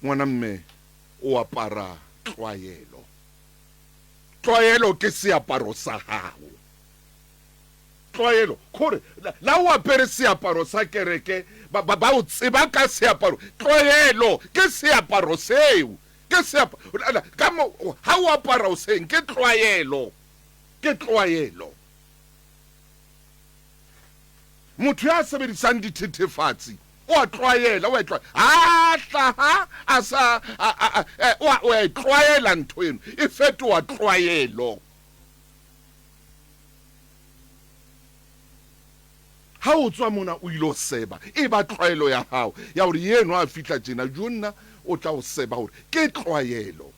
ngwana mme o apara tlwaelo. Tlwaelo ke seaparo sa hao. Tlwaelo kore la o apere seaparo sa kereke ba o tseba ka seaparo. Tlwaelo ke seaparo seo. Ke seaparo ka mo ha o apara o seng ke tlwaelo. Ke tlwaelo. Motho ya sebedisang dithethefatsi o a tlwaela, o a tlwaela. Hlaha a sa o a tlwaela ntho eno. E fetoha tlwaelo. Ha o tswa mona o ilo seba e ba tlwaelo ya hao ya hore yeno a fitla tjena jonna o tla o seba hore ke tlwaelo.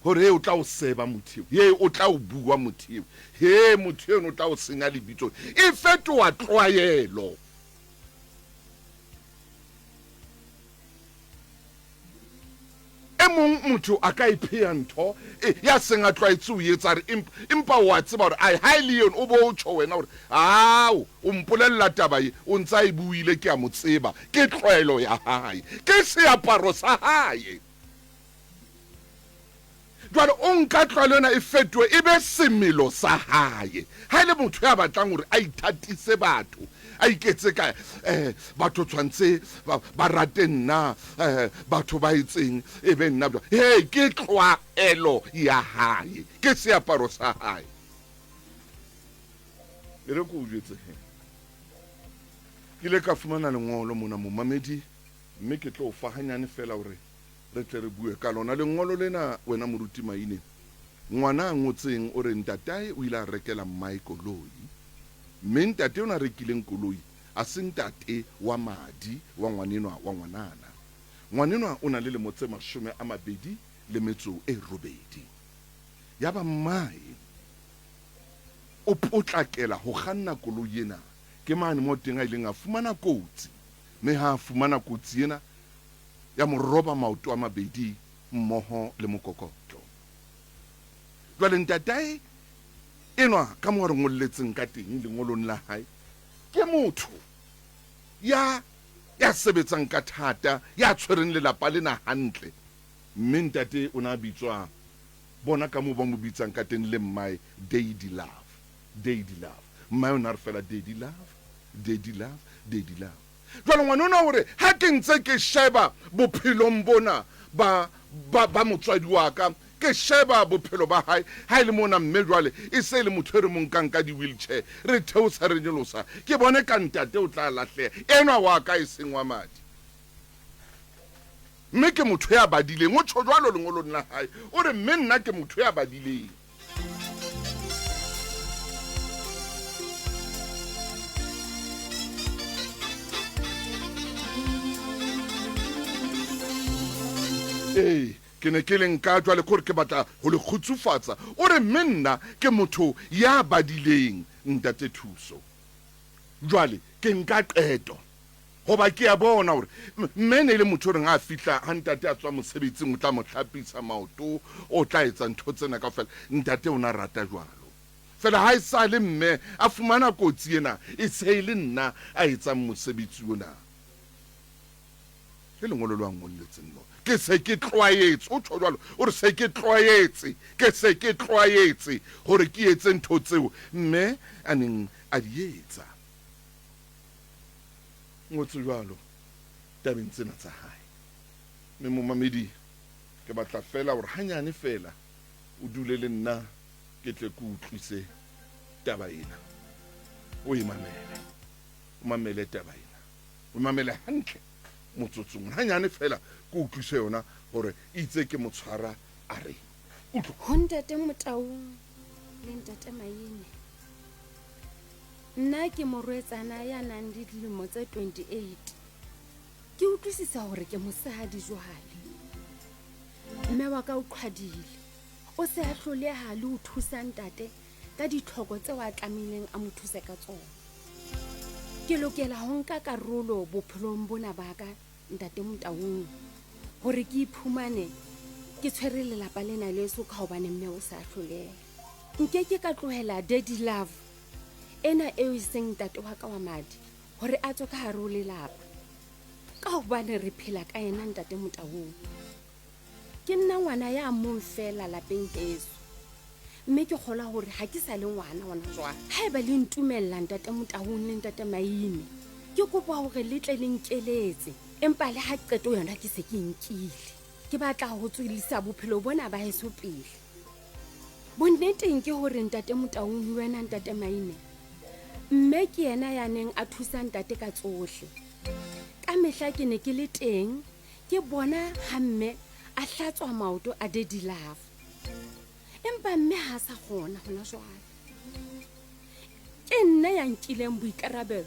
Hore o tla o seba motho ye o tla o bua motho he motho eno o tla o senya lebitso e fetoha tlwaelo. Emong motho a ka iphea ntho ya seng a tlwaetse o etsa re empa wa tseba hore ai ha ile yona o bo o tsho wena hore o mpolella taba e o ntsa e buile ke a mo tseba ke tlwaelo ya hae ke seaparo sa hae. Jwale o nka tlwaelo ena e fetohe e be semelo sa hae. Ha ile motho ya batlang hore a ithatise batho a iketse ka batho tshwantse ba rate nna batho ba itseng e be nna ke tlwaelo ya hae ke seaparo sa hae. E re ko o jetse ke le ka fumana lengolo mona momamedi mme ke tlo o fa hanyane fela hore re tle re bue ka lona lengolo lena. Wena moruti maine ngwana a ngotseng o re ntatae o ile a rekela mmae koloi, mme ntate o na rekileng koloi a se ntate wa madi wa ngwanenwa wa ngwanana. Ngwanenwa o na le lemo tse 28. Ya ba mmae o potlakela ho kganna koloi ena ke mane mo teng a ileng a fumana kotsi, mme ha a fumana kotsi ena ya mo roba maoto a 2 mmoho le mokokotlo. Jwale ntatae enwa ka mo re ngolletseng ka teng lengolong la hae ke motho ya sebetsang ka thata ya tshwereng lelapa lena hantle, mme ntate o na bitswa bona ka mo ba mo bitsang ka teng le mmae Daddy Love. Mmae o na re fela Daddy Love. Jwale ngwana ona hore ha ke ntse ke sheba bophelong bona ba motswadi wa ka ke sheba bophelo ba hae ha ile mona mme jwale e se le motho re monkang ka di wheelchair re theosa re nyelosa ke bone ka ntate o tla lahleha enwa wa ka e seng wa madi, mme ke motho ya badileng o tsho jwalo lengolong la hae o re mme nna ke motho ya badileng. Ke ne ke leng ka jwale kore ke batla ho le khutsufatsa o re menna ke motho ya badileng ntate thuso. Jwale ke nka qeto hoba ke ya bona hore mme ne le motho re nga fihla ha ntate a tswa mosebetsing o tla mo hlapisa maoto o tla etsa ntho tsena kaofela. Ntate o na rata jwalo fela ha e sa le mme a fumana kotsi ena e se le nna a etsang mosebetsi ona. Ke lengolo lwa ngolletseng lo ke se ke tlwaetse o tsho jwalo o re se ke tlwaetse hore ke etse ntho tseo mme a neng a di etsa. Ngotse jwalo tabeng tsena tsa hae, mme momamedi ke batla fela hore hanyane fela o dule le nna ke tle ke utlwise taba ena o mamele taba ena o mamele hantle motsotsong hanyane fela ke utlwise yona hore itse ke motshwara a re ho ntate Motaung le ntate Maine. Nna ke morwetsana ya nang le dilemo tse 28. Ke utlwisisa hore ke mosadi jwale. Mme wa ka o qhwadile o se a hloleha le ho thusa ntate ka ditlhoko tse wa tlamileng a mo thuse ka tsona. Ke lokela ho nka karolo bophelong bona ba ka ntate Motaung hore ke iphumane ke tshwere lelapa lena leso ka hobane mme o sa hloleha. Nke ka tlohela Daddy Love ena eo seng ntate wa ka wa madi hore a tswe ka hare ho lelapa. ka hobane re phela ka yena ntate Motaung. Ke nna ngwana ya mong fela lapeng heso, mme ke kgola hore ha ke sa le ngwana hona jwale. Haeba le ntumella ntate Motaung le ntate Maine, ke kopa hore le tle le nkeletse, empa le ha qeto yona ke se ke nkile. Ke batla ho tswelisa bophelo bona ba heso pele. Bonneteng ke hore ntate Motaung le wena ntate Maine, mme ke yena ya neng a thusa ntate ka tsohle. Ka mehla ke ne ke le teng, ke bona ha mme a hlatswa maoto a Daddy Love. Empa mme ha sa kgona hona jwale. Ke nna ya nkileng boikarabelo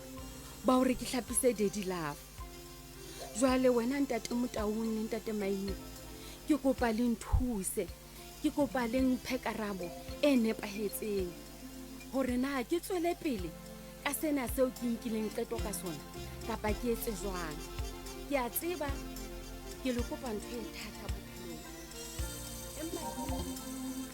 ba hore ke hlapise Daddy Love. Jwale wena ntate Motaung le ntate Maine, ke kopa le nthuse, ke kopa le mphe karabo e nepahetseng hore na ke tswele pele ka sena seo ke nkileng qeto ka sona kapa ke etse jwang. Ke a tseba ke le kopa ntho e thata bophelong,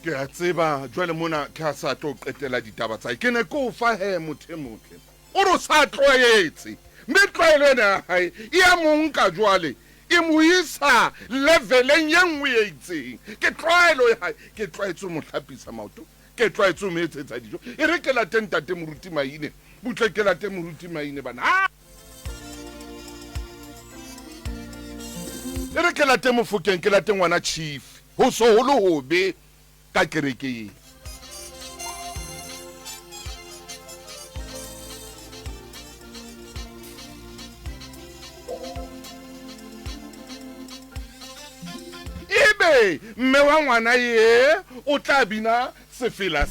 Ke a tseba jwale mona ke ha sa tlo qetela ditaba tsa ke ne ko fa he motho motle o ro sa tloetse mme tlwaelo ena hae ya monka jwale e mo isa leveleng ya nngwe e itseng. Ke tlwaelo ya hae, ke tlwaetse mo hlapisa maoto, ke tlwaetse mo etsetsa dijo. E re ke la tentate moruti Maine, butle ke la teng moruti Maine bana. E re ke la teng Mofokeng, ke la teng ngwana Chief ho so ho lo hobe ka kerekeng. Ebe mme wa ngwana ye o tla bina sefela.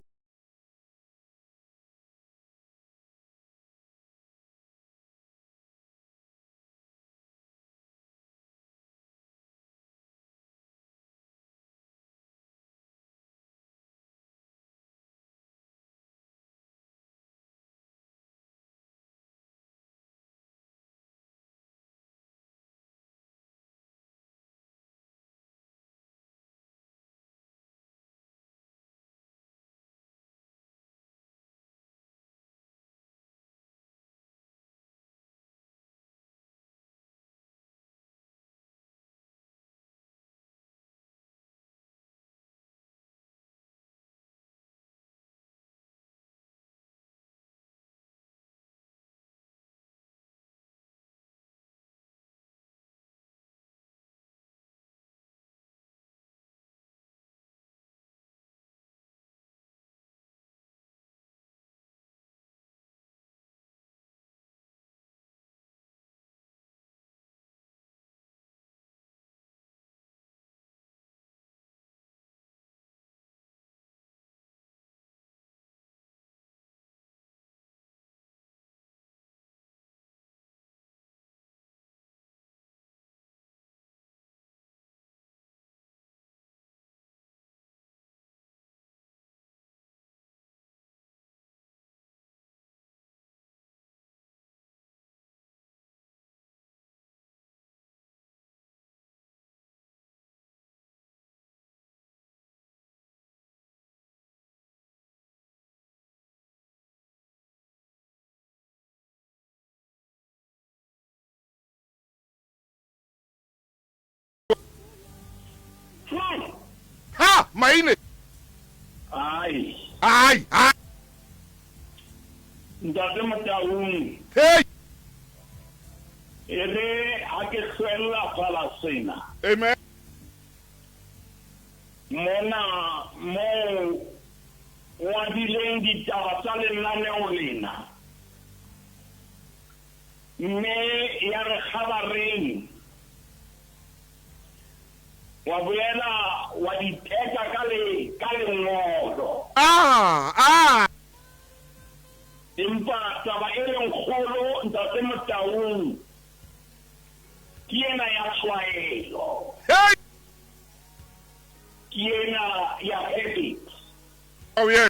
Ha Maine. Ai. Ai. Ntate Motaung. Hey. Ere a ke swella fala sena. Amen. Mona mo wa dileng ditaba tsa lenaneo lena. Mme ya re khabareng. Wa boela wa diteka ka lengolo. Empa taba e leng kgolo ntate Motaung ke ena ya tlwaelo. Hey. Ke ena ya habit. Oh yeah.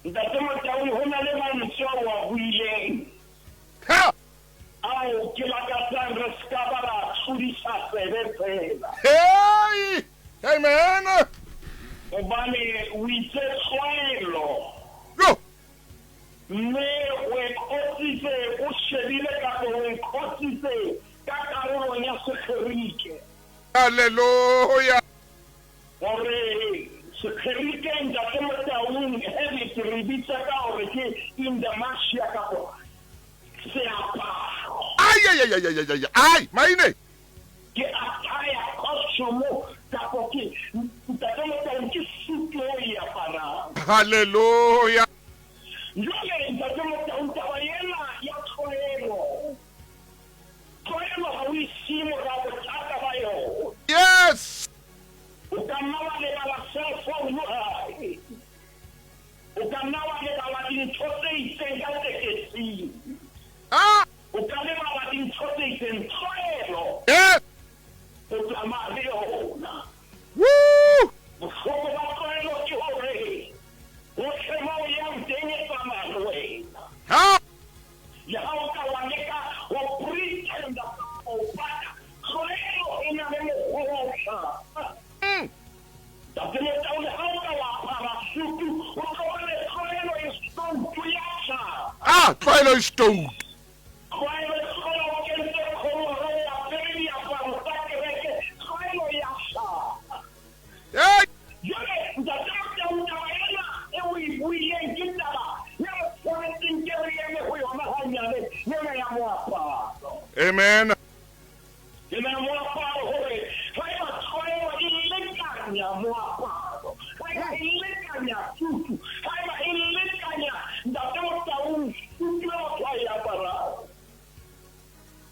Ntate Motaung ho na le mantswe wa buileng. Ha. Ao ke lakatsang re ska ba ra tlodisa tsebe fela. Hey. Hey man. Hobane o itse tlwaelo. Yo. Mme o e kotsitse o shebile ka o e kotsitse Hallelujah. Gore sekherikeng ja ke motaung heavy re bitsa ka gore ke in the marshia ka go seaparo Ai, maine. ke attire costume ka go ke ntate motaung ke suit o ya para Hallelujah. jole ntate motaung taba yena ya tlhoelo ga o isimo ga bothata ba yo Yes. o ka nna wa lebala cell phone hai o ka nna wa lebala dintho tse itseng ka tekesing Ah. o ka lebala dintho tse itseng tlwaelo Yes. o tsamaya le yona Woo. bohloko ba tlwaelo ke gore otlhe mo o yang teng e tsamaya le wena Ha. le ga o ka wa leka go pretenda o bata tlwaelo e na le mokgwa Tatemetaule ga o ka wa apara sutu o tlogele tlwaelo e stontu ya tla Ah, tlwaelo is stoned. tlwaelo e tlhola o kentse kgomoro ya pere diaparo tsa kereke tlwaelo ya tla Hey. jale ntatemotautaba ena e o e buileng ke taba ya o tshwanetseng ke re eme go yona ganyane ena ya moaparo Amen. ena ya moaparo gore ga e ba tlwaelo e lekanya moaparo ga e ba e lekanya sutu ga e ba e lekanya ntatemotaung sutu e motho a e aparang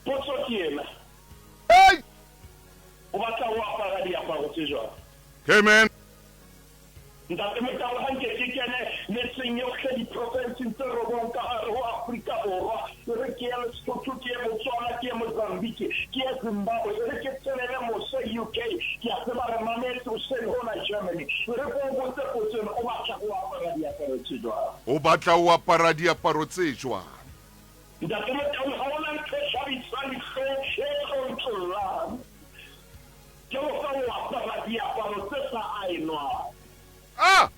potso ke ena Hey. o batla o apara diaparo tse jwang Amen. ntate motao ga nke ke kene metseng yotlhe diprofenseng tse robong ka gare go aforika borwa e re ke ya lesotho ke ye botswana ke ye mozambique ke ye zimbabwe e re ke tsenele mose UK ke a tseba re mametse oseng gona Germany e re ko o botse potseno o batla go apara diaparo tse jwang O batla o apara diaparo tse jwang? ntate motao ga ona ntho e tlhabisang tlhong e tlontollang ke go fa o apara diaparo tse sa aenwang Ah.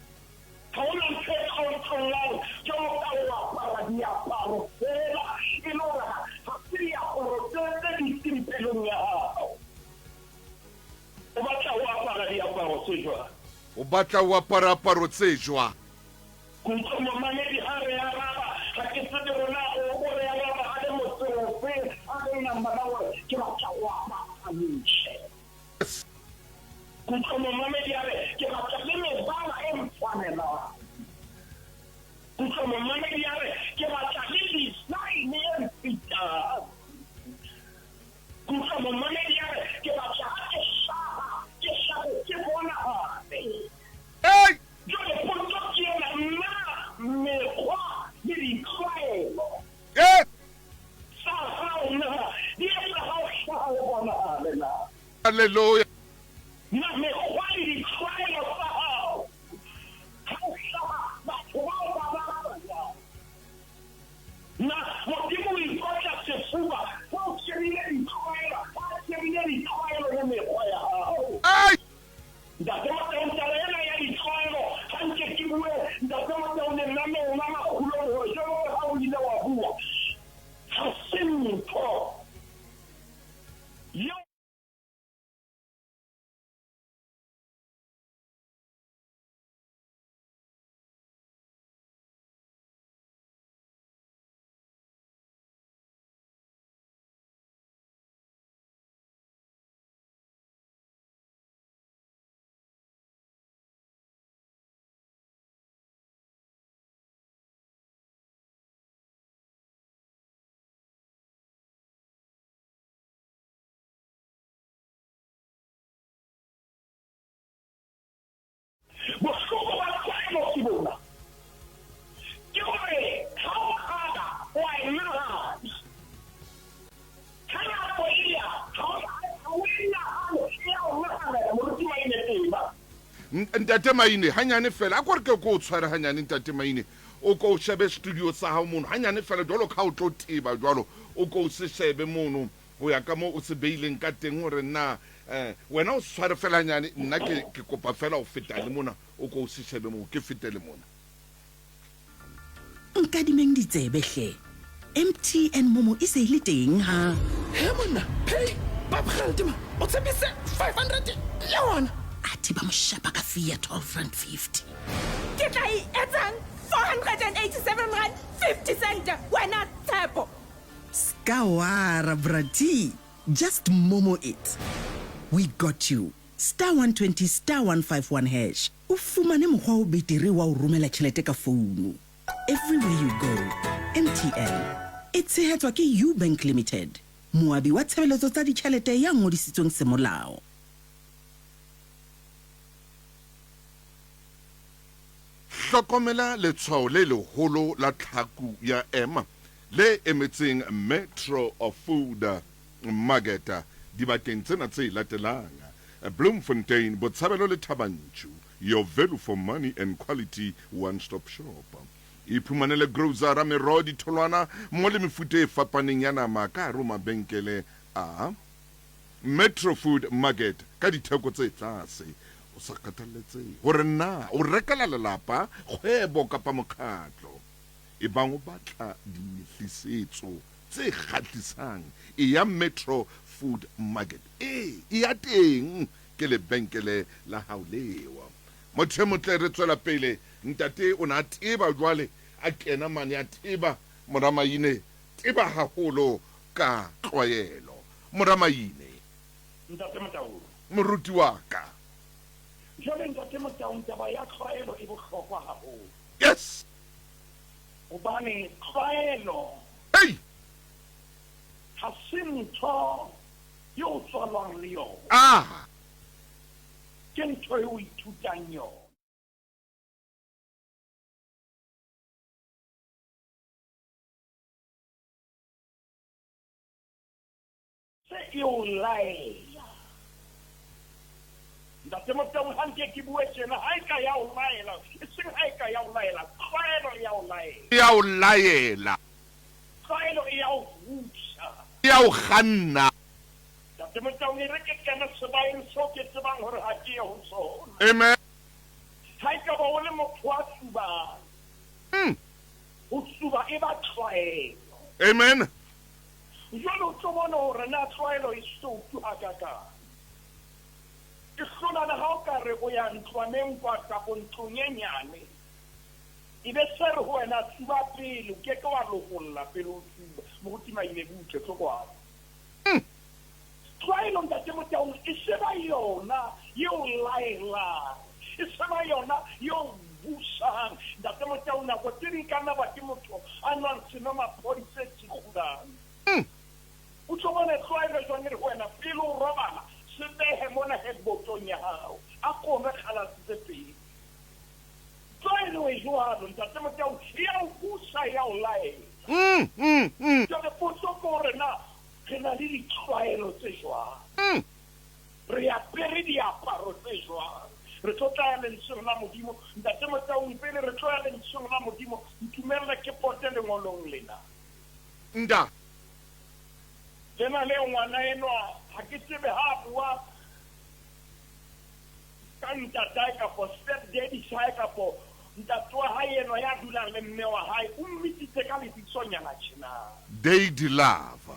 ga ona ntho e tlontollang ke go fa o apara diaparo fela e le gore ga se diaparo tse di timpelong ya gago o batla o apara diaparo tse jwang O batla o apara aparo tse jwang? kutlwa momamedi ga re araba ga ke tsebe rona o re araba a le motseofe a le nambana gore ke batla o apara ntšhe kutlwa momamedi a re ke batla le mebala e mtshwanelang kutlwa momamedi a re ke batla le design e mfitang kutlwa momamedi a re ke batla ga ke shago ke bonagale Hey. jale potso ke ena nna mekgwa le ditlwaelo Yes. sa gaona di etsa ga o hlaga o bonagale na Hallelujah. na mekgwa le ditlwaelo tsa gago ga o hlaga batho bao ba batla na modimo o ikotla sefuba fa o shebile ditlwaelo fa o shebile ditlwaelo le mekgwa ya gago Ai. ntatemotautaba ena ya ditlwaelo ga nke ke bue ntatemotaung lenaneng la Makgulong gore jalo ga o ile wa bua ga se ntho yo bohloko ba tlwaelo ke bona ke gore ga o kgada wa e nagana ga nako e ya ga o e nagano e ya o naganela moruti wa ene tema Ntate Maine hanyane fela a gore ke go tshware hanyane ntate Maine o ko shebe studio sa ha mono hanyane fela jalo ka o tlo teba jalo o ko se shebe mono go ya ka mo o se beileng ka teng gore na wena o tshware fela hanyane nna ke kopa fela o feta le mona o ko se shebe mo ke fetele mona nkadimeng ditsebe hle MTN Momo e se ile teng ha he monna hey ba Abgeldima, what's a miss 500 yona? Athi ba mo shapa ka fee ya 12.50. Ke tla e etsang 487 rand 50 cent wena Tshepo. Skawara brati, just momo it. We got you. *120 *151 hash. O fumane mokgwa o betere wa o romela tšhelete ka founu. Everywhere you go, MTN. E tshehetswa ke Ubank Limited. Moabi wa tshebeletso tsa ditšhelete ya ngodisitsweng semolao. Hlokomela letshwao le leholo la tlhaku ya ema le emetseng Metro of Food Market dibakeng tsena tse latelang: Bloemfontein, Botshabelo le Thabantchu, your value for money and quality one-stop shop. Iphumanele grocery meroho ditholwana mo le mefuta e fapaneng ya nama ka hare ho mabenkele a Metro Food Market ka ditheko tse tlase. O sa kgathaletse hore na o rekela lelapa, kgwebo kapa mokgatlo. E bang o batla dinyehlisetso tse kgatlisang e ya Metro Food Market e ya teng ke lebenkele la hao lewa. Motho motle re tswela pele ntate o na tseba jwale a kena mane a tseba Moramaine tseba haholo ka tlwaelo. Moramaine ntate Motaung moruti wa ka. jwale ntate Motaung taba ya tlwaelo e bohlokwa haholo. Yes, hobane tlwaelo hey, ha se ntho yo tswalwang le yona, ah, ke ntho eo o ithutang yona. Se e o laela ntate Motaung ha nke ke bue tjena ha e ka ya o laela, e seng ha e ka ya o laela, tlwaelo ya o laela, ya o laela, tlwaelo e ya o vutsa. ya o kganna. ntate Motaung e re ke kena sebaeng seo ke tsebang hore ha ke ye ho sona. Amen. Ha e ka ba o le motho wa tsubang, ho tsuba e ba tlwaelo. Amen. Jwale o tlo bona hore na tlwaelo e sotu hakakang. Ke hlonana ha o ka re o ya ntlwaneng kwa kapo ntlong e nyane, e be se re ho wena tsuba pele, o ke ke wa lokolla pele o tsuba. Moruti Maine butle tlokwana. Tlwaelo ntate Motaung e seba yona eo laelang, e seba yona eo busang. Ntate Motaung nako tse ding ka nna ba ke motho a nwang senwamaphodi se tsikgulang. O tlo bona tlwaelo jwang e re ho wena pele o robala se behe mona headbotong ya hao, a kome kgalase tse pedi. Tlwaelo e jwalo ntate Motaung e ya o busa, e ya o laela. Jwale potso ke hore na re na le ditlwaelo tse jwang, re apere diaparo tse jwang, re tlo tla ya lentsweng la Modimo. Ntate Motaung pele re tlo ya lentsweng la Modimo, ntumelle ke pote lengolong lena. Nda Lena leo ngwana enwa ha ke tsebe ha bua ka ntatae kapo step daddy shae kapo ntate wa hae enwa ya dulang le mme wa hae, o mmititse ka lebitsonyana tjena. Daddy Love.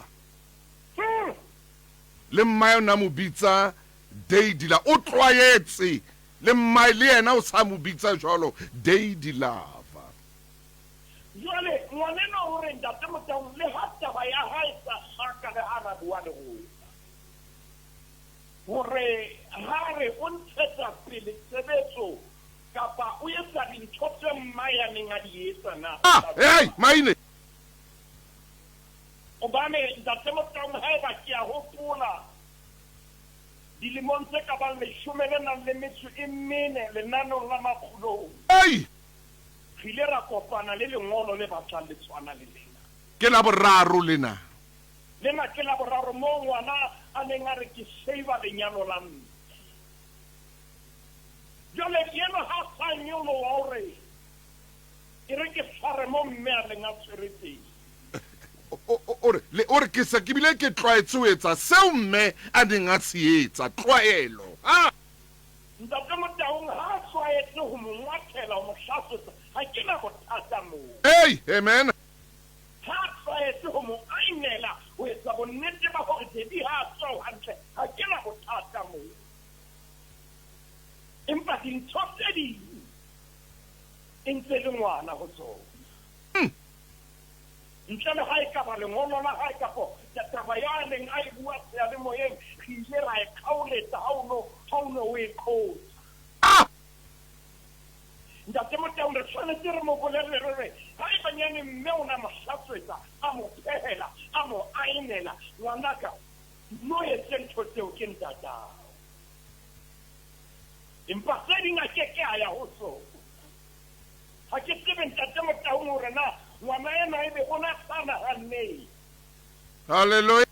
Le mmae o na mo bitsa Daddy Love. O tlwaetse le mmae le yena o sa mo bitsa jwalo Daddy Love. Jwale ngwanena hore ntate Motaung le ha taba ya hae sa hlaka le ha bua le hore ha re o ntshetsa pele tshebetso kapa o etsa dintho tse mmae a neng a di etsa na. Hey, Maine. Obane ntate Motaung ha eba ke a hopola dilemong tse ka bang 14 lenanong la Makgulong. Hey, Re ile ra kopana le lengolo le batlang le tshwana le lena. ke la boraro lena. Lena ke la boraro mo ngwana a neng a re ke save lenyalo la mme. Jwale yena ha sa nyolo wa hore e re ke tshware mo mme a leng a tshweretseng. Ore ke sa ke bile ke tlwaetse ho etsa seo mme a neng a se etsa, tlwaelo. Ntate Motaung ha tlwaetse ho mo ngwathela, ho mo hlasetsa, ha ke na bothata moo. Hey, amen. Ha tlwaetse ho mo ainela ho etsa bonnete ba hore dedi ha tswa hantle dintho tse ding e ntse le ngwana ho tsona ntle le ha e ka ba lengolo la ha e kapo taba ya leng a e bua seyalemoyeng re ile ra e kgaoletsa ha o no o e qotsa ntate Motaung re tshwanetse re mo bolelle re ha e banyane mme o na mo hlatswetsa a mo phehela a mo ainela ngwanaka no etse ntho tseo ke ntatao empa tse ding a ke a ya ho tsona ha ke tsebe ntate Motaung hore na ngwana ena ebe o na sana hanne Hallelujah.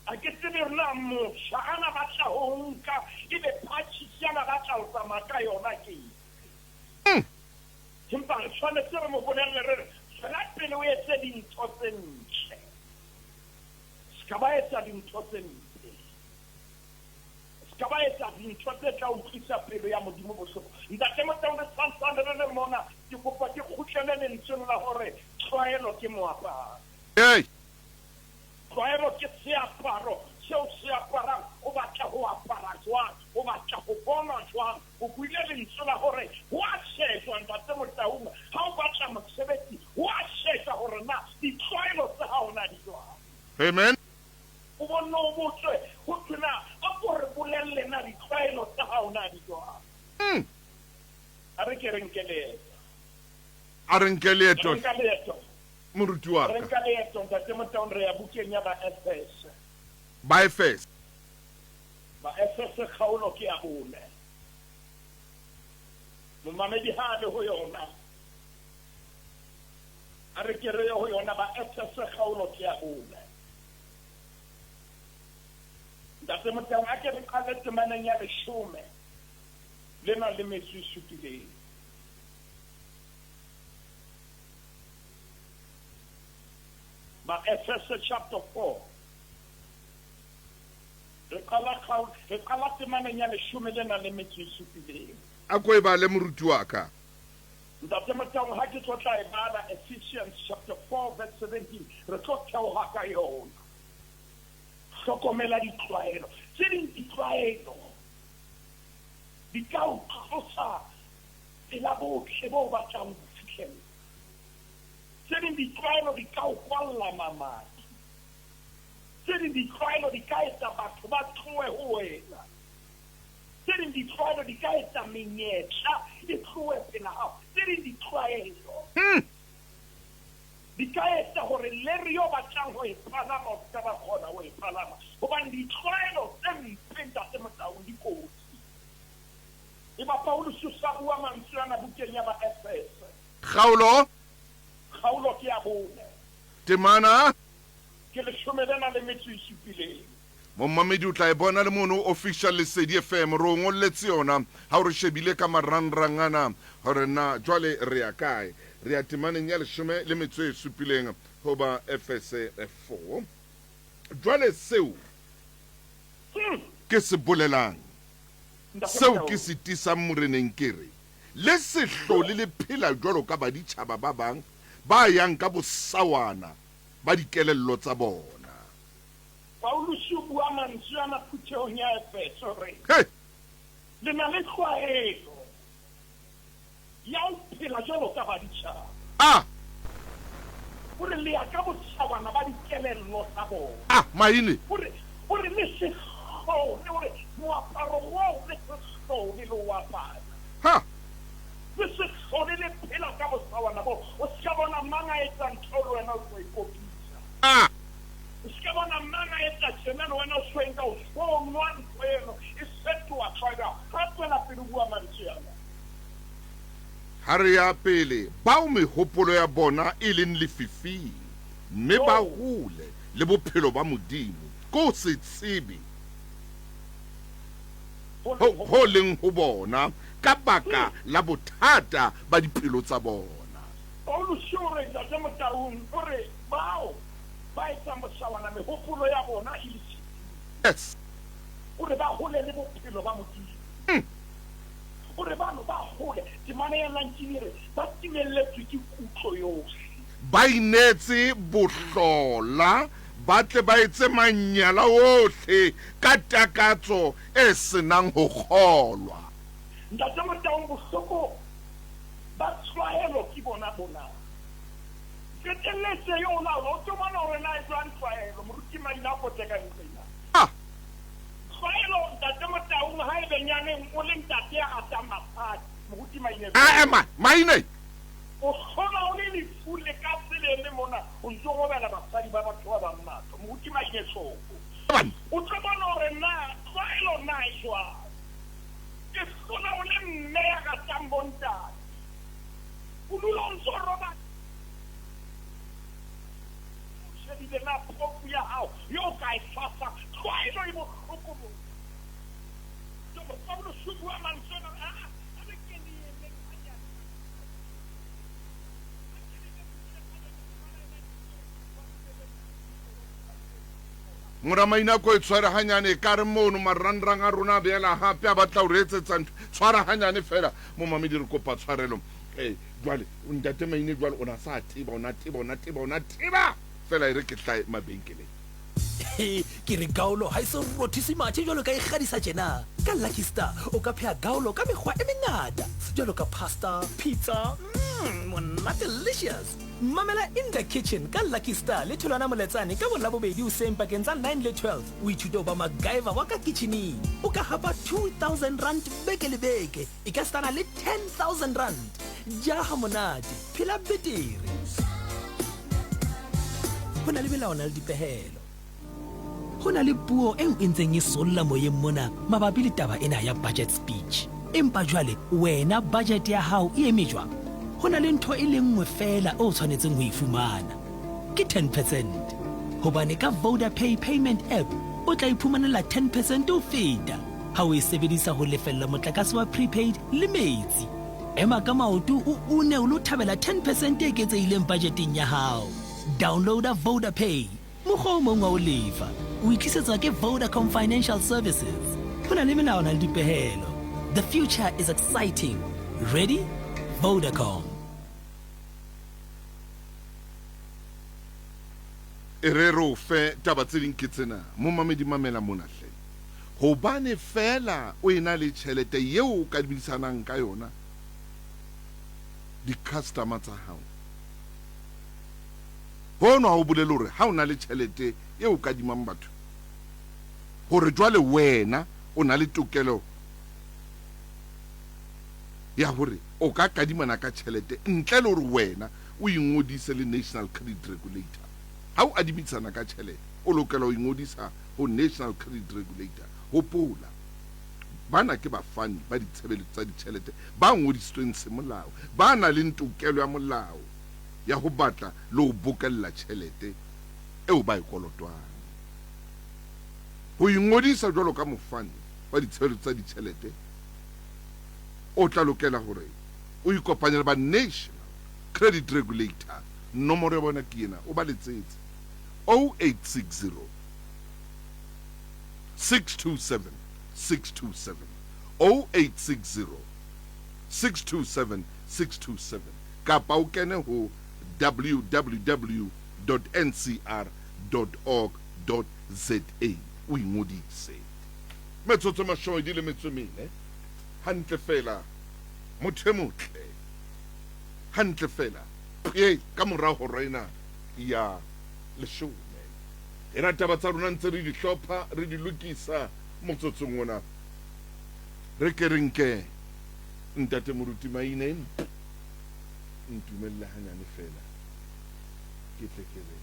a ke tsebe rona motjha ana batla ho nka ebe phatshisiana batla ho tsamaya ka yona ke empa re tshwanetse re mo bolelle re fela pele o etse dintho tse ntle ska ba etsa dintho tse ntle ska ba etsa dintho tse tla utlwisa pelo ya modimo bohloko ntate Motaung re santsane re le mona ke kopa ke kgutlele lentsweng la hore tlwaelo ke moaparo tlwaelo ke seaparo seo se aparang o batla ho apara jwang o batla ho bona jwang o buile lentswe la hore ho a shejwa ntate Motaung ha o batla mosebetsi ho a shejwa hore na ditlwaelo tsa hao na di jwang Amen. o bona o botswe ho tuna a ko re bolelle na ditlwaelo tsa hao na di jwang a re ke re nkeleto A re nke leeto nkeleto moruti wa re ka. nkeleto ntate Motaung re ya bukeng ya ba SS By first. ba SS kgaolo ke a bone momamedi ha le ho yona a re ke re ho yona ba SS kgaolo ke a bone ntate Motaung a ke re qale temaneng ya 10 lena le metso e supileng ba SS chapter 4 re qala temaneng ya 10 lena le metso e supileng A ko e ba le moruti wa ka. ntate Motaung ha ke tla e bala Ephesians chapter 4 verse 17 re tlo theoha ka yona hlokomela ditlwaelo tse ding ditlwaelo di ka o tlosa tsela botlhe bo batlang ho fihlella tse ding ditlwaelo di ka o kwalla mamati tse ding ditlwaelo di ka etsa batho ba tlohe ho wena tse ding ditlwaelo di ka etsa menyetla e tlohe pela hao tse ding ditlwaelo di ka etsa hore le re yo batlang ho e palama o ska ba kgona ho e palama hobane ditlwaelo tse mpe ntate Motaung di kotsi e ba Paulus o sa bua mantswe ana bukeng ya ba SS Kgaolo kgaolo ke a bone temana ke 10 lena le metso e supileng Momamedi o tla e bona le mono official Lesedi FM ro ngolletse yona ha o re shebile ka marangrang ana hore na jwale re ya kae re ya temaneng ya 10 le metso e supileng ho ba FS4 jwale seo ke se bolelang seo ke se tisang moreneng kere le sehlole le phela jwalo ka baditjhaba ba bang ba yang ka bosawana ba dikelello tsa bona. Paulus o bua mantswe ana phuthehong ya Efeso re Hey, le na le tlwaelo ya ho phela jwalo ka baditjhaba hore le ya ka bosawana ba dikelello tsa bona maine hore le se kgone hore moaparo wao le se kgone le o apara le se kgone le phela ka bosawana bo o ska bona mang a etsa ntho le wena o tlo ikopisa o ska bona mang a etsa tjena le wena o tlo enka o tshonwa ntho eno e fetoha tlwaelo ha tswela pele o bua mantswe ana ha re ya pele bao mehopolo ya bona e leng lefifing mme ba hole le bophelo ba modimo ko se tsebe ho leng ho bona ka baka la bothata ba dipelo tsa bona. Paulus o re ntate Motaung o re bao ba etsang bosawana mehopolo ya bona e le Yes. o re ba hole le bophelo ba modimo o re bano ba hole temane ya 19 ba timelletswe ke kutlo yohle Ba inetse bohlola ba tle ba etse manyala ohle ka takatso e senang ho kgolwa. ntate Motaung bohloko ba tshwaelo ke bona qetelletse yo o laola o tlo bona hore na e jwang tshwaelo moruti maina a poteka ntsena tshwaelo ntate Motaung ha ebe nyaneng o le ntate a ratang maphadi moruti maine maine o kgona o le lefu le ka tselene mona o ntso robela basadi ba batho ba bang matlo moruti maine tlhoko o tlo bona hore na tshwaelo na e jwang ke kgona o le mme ya ratang bontate o dula o ntso roba shebile na profu ya hao yo ka e fasa tshwaelo e bohloko mo Pablo Subua Mansona Moramaina ko e tshwara hanyane ka re mono marandrang a rona bela hape a batla o retsetsa tshwara hanyane fela mo mamedi re kopa tshwarelo jwale ntate Maine jwale ona sa tiba fela re ke tla mabenkeleng ke re gaolo ha iso rothise mathe jwalo ka ikgadisa tjena ka Lucky Star o ka pheha gaolo ka mekgwa e mengata jwalo ka pasta pizza monate delicious mamela in the kitchen ka Lucky Star le tholwana moletsane ka bolabobedi hoseng pakeng tsa 9 le 12 o ithuta ba MacGyver wa ka kitcheneng o ka hapa 2000 rand beke le beke e ka stana le 10000 rand jaha monate phela betere hona le belaona le dipehelo hona le puo eo e ntseng e solla moyeng mona mabapi le taba ena ya budget speech empa jwale wena budget ya hao e eme jwang hona le ntho e le nngwe fela o tshwanetseng ho e fumana ke 10% hobane ka VodaPay payment app o tla iphumanela 10% ho feta ha o e sebedisa ho lefella motlakase wa prepaid le metsi ema ka maoto o une o lo thabela 10% e eketsehileng budgeteng ya hao downloada VodaPay mokgwa o mong wa o lefa o itlisetsa ke Vodacom Financial Services hona le melawana le dipehelo the future is exciting ready Vodacom Erero fe taba tse ding ke tsena mo mamedi mamela mona hle hobane fela o ena le tšhelete yeo o ka dibisanang ka yona di customer tsa hao hono ha o bolele hore ha o na le tšhelete yeo o ka dimang batho hore jwale wena o na le tokelo ya hore o ka kadimana ka tšhelete ntle le hore wena o ingodise le National Credit Regulator ha o adimisana ka tšhelete o lokela ho ingodisa ho National Credit Regulator hopola bana ke bafani ba ditshebeletso tsa ditšhelete ba ngodisitsweng semolao ba na le tokelo ya molao ya ho batla le ho bokella tšhelete eo ba e kolotwang ho ingodisa jwalo ka mofani wa ditshebeletso tsa ditšhelete o tla lokela hore o ikopanye le ba National Credit Regulator nomoro ya bona ke ena o ba letsetse 0860 627 627 0860 627 627 kapa o kene ho www.ncr.org.za o ingodise metsotso mashome di le metso mene hantle fela motho e motle hantle fela ka morao ho rena ya leshome era taba tsa rona ntse re di hlopha re di lokisa motsotsong ona re ke re nke ntate moruti Maine ntumelle hanyane fela ke tle ke re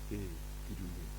ke dumetse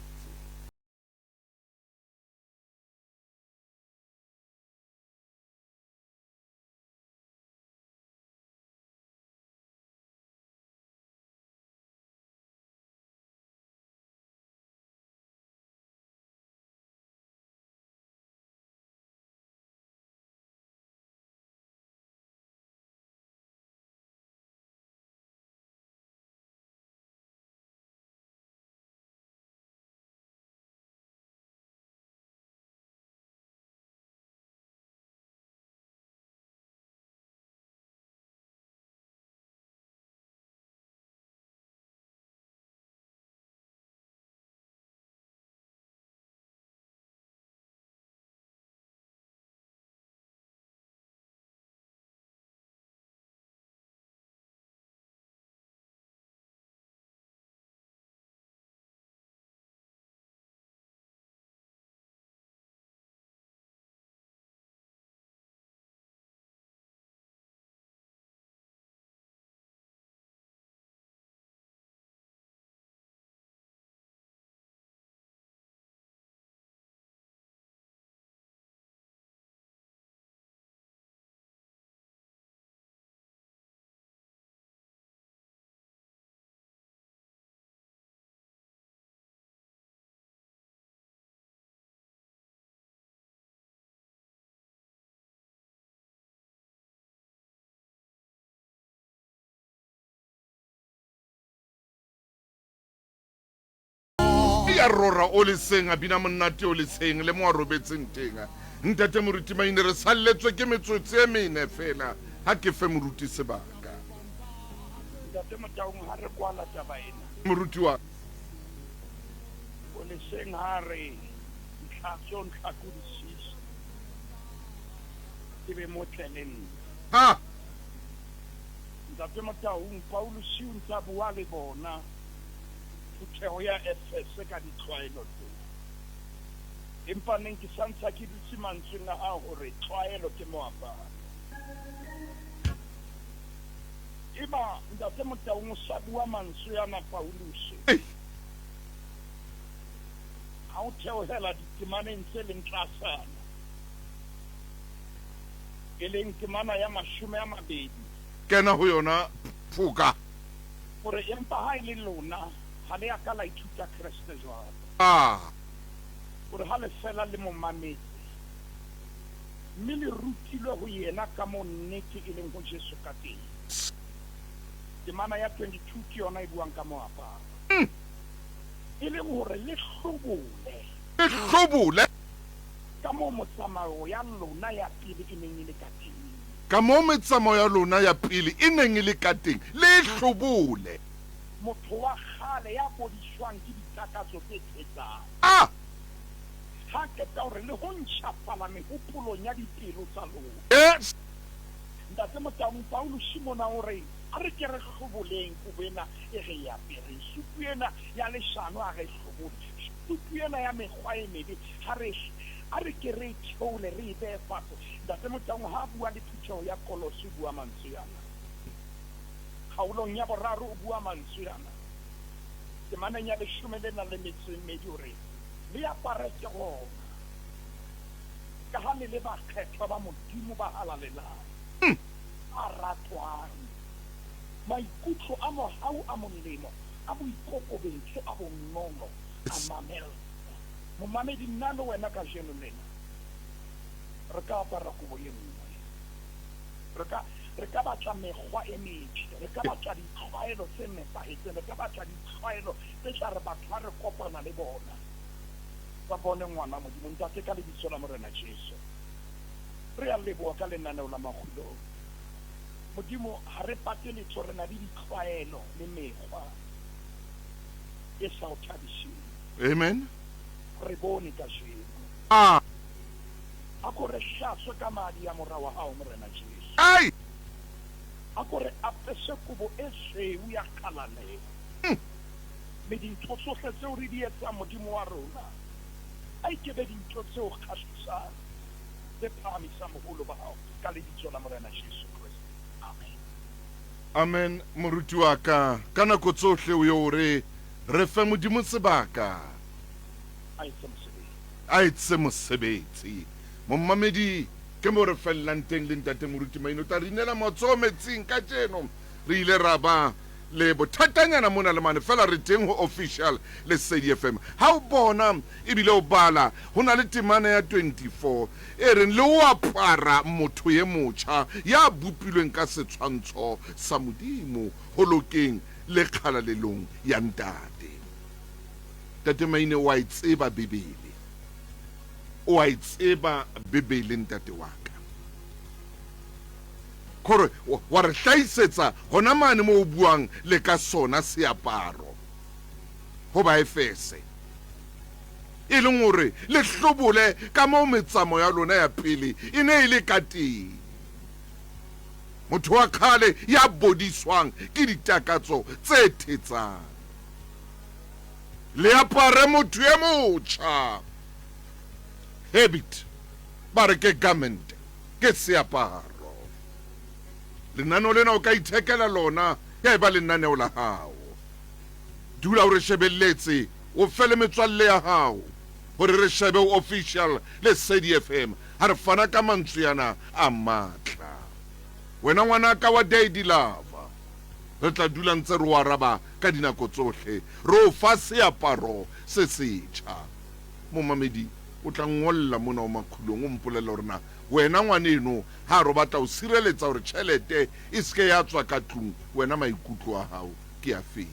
ya rora o le seng a bina monate o le seng le mo a robetseng teng ntate moruti maine re salletswe ke metsotso e mene fela ha ke fe moruti sebaka ntate Motaung ha re kwala taba ena moruti wa o le seng ha re tlhatso ntlhakudisisa ke be mo tleleng ha ntate Motaung Paulus o ntse bua le bona puthego ya Efese ka ditlwaelo tse empa neng ke santsa ke dutse mantsweng a hore tlwaelo ke moaparo eba ntate Motaung sa bua mantswe yana Paulus ha o theohela ditemaneng tse leng tlasana e leng temana ya 20 kena ho yona phuka gore empa ha ile lona ha le aka la ithuta Kriste jwalo gore ha le fela le mo mametse mme le rutilwe ho yena ka mo nnete e leng ho Jesu ka teng temana ya 22 ke yona e buang ka moaparo e leng hore le hlobole ka mo motsamao ya lona ya pele e neng ile ka teng ka mo metsamao ya lona ya pele e neng ile ka teng le hlobole motho wa kgale ya bodiswang ke ditakatso tse tshetsang ha ke ka hore le ho ntjhafala mehopolong ya dipelo tsa lona yes ntate Motaung Paulus mona hore a re ke re hloboleng kubena e re ya pere supu ena ya leshano a re hlobole supu ena ya mekgwa e mebe ha re a re ke re tshole re be fatshe ntate Motaung ha bua le thuto ya Kolose bua mantswe yana kgaolong ya boraro o bua mantswe yana ke mananya le shumelena le metsemmedi hore le apare ke gona ka ha le ba kgethwa ba modimo ba halalelang a ratwang maikutlo a mohau a molemo a boikokobetso a bonolo a mamelo momamedi nna le wena ka jeno lena re ka apara kobo e nngwe re ka batla mekgwa e metle re ka batla ditlwaelo tse nepahetseng re ka batla ditlwaelo tse tla re batho ba re kopana le bona ba bone ngwana modimo ntate ka lebitso la morena Jesu re a leboha ka lenaneo la Makgulong modimo ha re pate letho re na le ditlwaelo le mekgwa e sa o thabiseng amen re bone ka jeno a kore hlatswe ka madi ya morao wa hao morena Jesu a kore apese kobo e seu ya kgalalelo le dintho tsohle tseo re di etsang modimo wa rona a ikebe dintho tseo kgahlisang tse phahamisang boholo ba hao ka lebitso la morena Jesu Kriste amen amen moruti wa ka nako tsohle o yo re re fe modimo sebaka a etse mosebetsi mommamedi ke mo re fellang teng le ntate moruti maino ta rinela motso metsing ka tseno re ile ra ba le bothatanyana mona le mane fela re teng ho official le Sedi FM ha o bona ebile o bala hona le temana ya 24 e reng le o apara motho ye motjha ya bupilweng ka setshwantsho sa modimo holokeng le kgalalelong ya ntate tate maine wa itseba bibele o a itseba bibele ntate wa ka kore wa re hlaisetsa hona mane mo o buang le ka sona seaparo ho ba Efese e leng hore le hlobole ka mo metsamo ya lona ya pele e ne ile ka teng motho wa khale ya bodiswang ke ditakatso tse thetsang le apare motho e motjha habit bare ke garment ke seaparo lenaneo lena o ka ithekela lona ya eba lenaneo la hao dula o re shebelletse o fele metswalle ya hao hore re shebe official le Sedi FM ha re fana ka mantswe yana a matla wena ngwana ka wa Daddy Love re tla dula ntse re wa raba ka dinako tsohle re o fa seaparo se setjha momamedi o tla ngolla mona o Makgulong o mpolela rena wena ngwaneno ha ro batla o sireletsa hore tšhelete e se ya tswa ka tlung wena maikutlo a hao ke a feng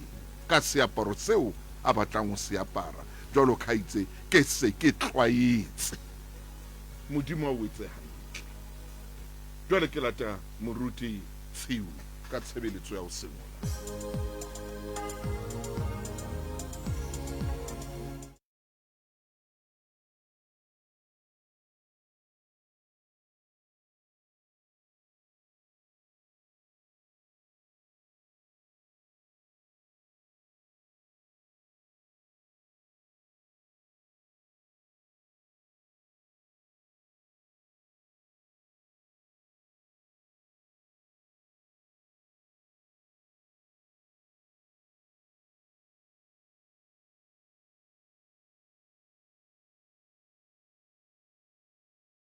ka seaparo seo a batlang o se apara jwalo ka itse ke se ke tlwaetse modimo o etse hantle jwale ke lata moruti Tshiu ka tshebeletso ya ho sengola.